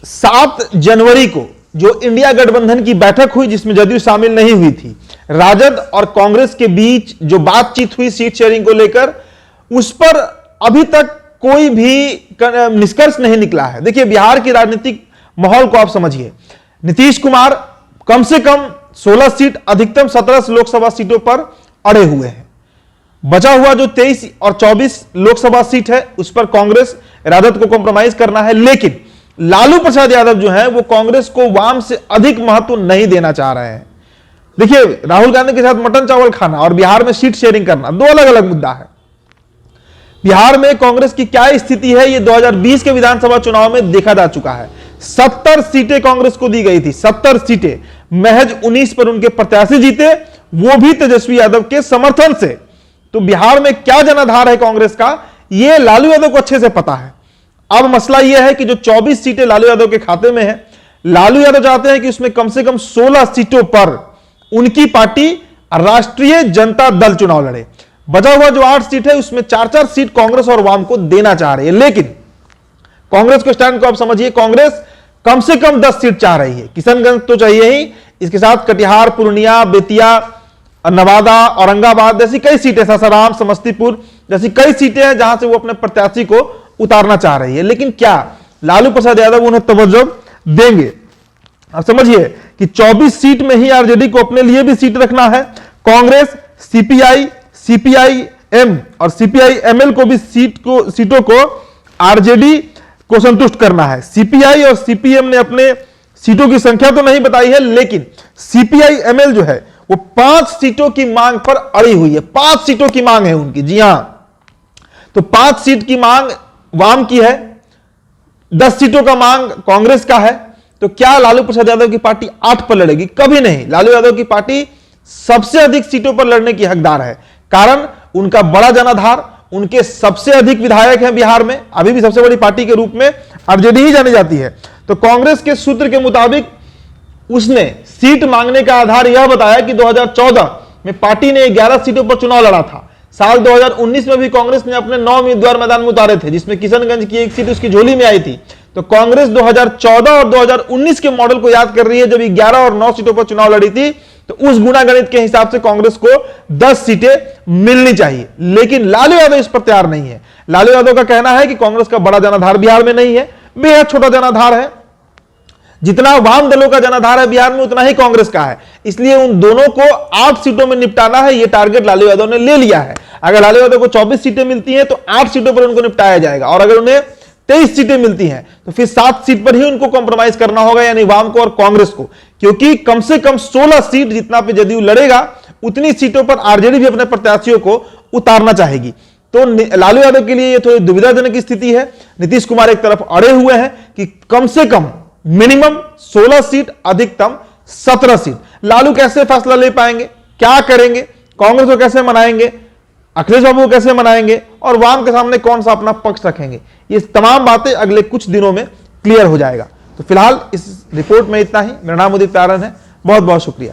7 जनवरी को जो इंडिया गठबंधन की बैठक हुई, जिसमें जदयू शामिल नहीं हुई थी, राजद और कांग्रेस के बीच जो बातचीत हुई सीट शेयरिंग को लेकर, उस पर अभी तक कोई भी निष्कर्ष नहीं निकला है। देखिए, बिहार की राजनीतिक माहौल को आप समझिए। नीतीश कुमार कम से कम 16 सीट, अधिकतम 17 लोकसभा सीटों पर अड़े हुए हैं। बचा हुआ जो 23 और 24 लोकसभा सीट है, उस पर कांग्रेस राजद को कॉम्प्रोमाइज करना है। लेकिन लालू प्रसाद यादव जो है वो कांग्रेस को वाम से अधिक महत्व नहीं देना चाह रहे हैं। देखिए, राहुल गांधी के साथ मटन चावल खाना और बिहार में सीट शेयरिंग करना दो अलग अलग मुद्दा है। बिहार में कांग्रेस की क्या स्थिति है, ये 2020 के विधानसभा चुनाव में देखा जा चुका है। 70 सीटें कांग्रेस को दी गई थी, 70 सीटें, महज 19 पर उनके प्रत्याशी जीते, वो भी तेजस्वी यादव के समर्थन से। तो बिहार में क्या जनाधार है कांग्रेस का, यह लालू यादव को अच्छे से पता है। अब मसला यह है कि जो 24 सीटें लालू यादव के खाते में है, लालू यादव चाहते हैं कि उसमें कम से कम 16 सीटों पर उनकी पार्टी राष्ट्रीय जनता दल चुनाव लड़े। बचा हुआ जो 8 सीट है, उसमें 4-4 सीट कांग्रेस और वाम को देना चाह रही है। लेकिन कांग्रेस के स्टैंड को आप समझिए, कांग्रेस कम से कम 10 सीट चाह रही है। किशनगंज तो चाहिए ही, इसके साथ कटिहार, पूर्णिया, बेतिया, नवादा, औरंगाबाद जैसी कई सीटें, सासाराम, समस्तीपुर जैसी कई सीटें हैं जहां से वो अपने प्रत्याशी को उतारना चाह रही है। लेकिन क्या लालू प्रसाद यादव उन्हें तवज्जो देंगे? आप समझिए कि 24 सीट में ही आरजेडी को अपने लिए भी सीट रखना है। कांग्रेस, सीपीआई, सीपीआईएम और सीपीआईएमएल को भी सीटों को आरजेडी को संतुष्ट करना है। सीपीआई और सीपीएम ने अपने सीटों की संख्या तो नहीं बताई है, लेकिन सीपीआईएमएल जो है वो 5 सीटों की मांग पर अड़ी हुई है। 5 सीटों की मांग है उनकी, जी हां। तो 5 सीट की मांग वाम की है, 10 सीटों का मांग कांग्रेस का है। तो क्या लालू प्रसाद यादव की पार्टी 8 पर लड़ेगी? कभी नहीं। लालू यादव की पार्टी सबसे अधिक सीटों पर लड़ने की हकदार है, कारण उनका बड़ा जनाधार, उनके सबसे अधिक विधायक हैं बिहार में। अभी भी सबसे बड़ी पार्टी के रूप में आरजेडी ही जानी जाती है। तो कांग्रेस के सूत्र के मुताबिक उसने सीट मांगने का आधार यह बताया कि 2014 में पार्टी ने 11 सीटों पर चुनाव लड़ा था। साल 2019 में भी कांग्रेस ने अपने 9 उम्मीदवार मैदान में उतारे थे, जिसमें किशनगंज की एक सीट उसकी झोली में आई थी। तो कांग्रेस 2014 और 2019 के मॉडल को याद कर रही है, जब 11 और 9 सीटों पर चुनाव लड़ी थी। तो उस गुणागणित के हिसाब से कांग्रेस को 10 सीटें मिलनी चाहिए। लेकिन लालू यादव इस पर तैयार नहीं है। लालू यादव का कहना है कि कांग्रेस का बड़ा जनाधार बिहार में नहीं है, बेहद छोटा जनाधार है। जितना वाम दलों का जनाधार है बिहार में, उतना ही कांग्रेस का है। इसलिए उन दोनों को 8 सीटों में निपटाना है, यह टारगेट लालू यादव ने ले लिया है। अगर लालू यादव को 24 सीटें मिलती हैं तो 8 सीटों पर उनको निपटाया जाएगा, और अगर उन्हें 23 सीटें मिलती हैं तो फिर 7 सीट पर ही उनको कॉम्प्रोमाइज करना होगा, यानी वाम को और कांग्रेस को। क्योंकि कम से कम 16 सीट जितना पे जदयू लड़ेगा, उतनी सीटों पर आरजेडी भी अपने प्रत्याशियों को उतारना चाहेगी। तो लालू यादव के लिए यह थोड़ी दुविधाजनक स्थिति है। नीतीश कुमार एक तरफ अड़े हुए हैं कि कम से कम मिनिमम 16 सीट, अधिकतम 17 सीट। लालू कैसे फैसला ले पाएंगे, क्या करेंगे, कांग्रेस को कैसे मनाएंगे, अखिलेश बाबू को कैसे मनाएंगे, और वाम के सामने कौन सा अपना पक्ष रखेंगे, ये तमाम बातें अगले कुछ दिनों में क्लियर हो जाएगा। तो फिलहाल इस रिपोर्ट में इतना ही। मेरा नाम उदित प्यारन है, बहुत बहुत शुक्रिया।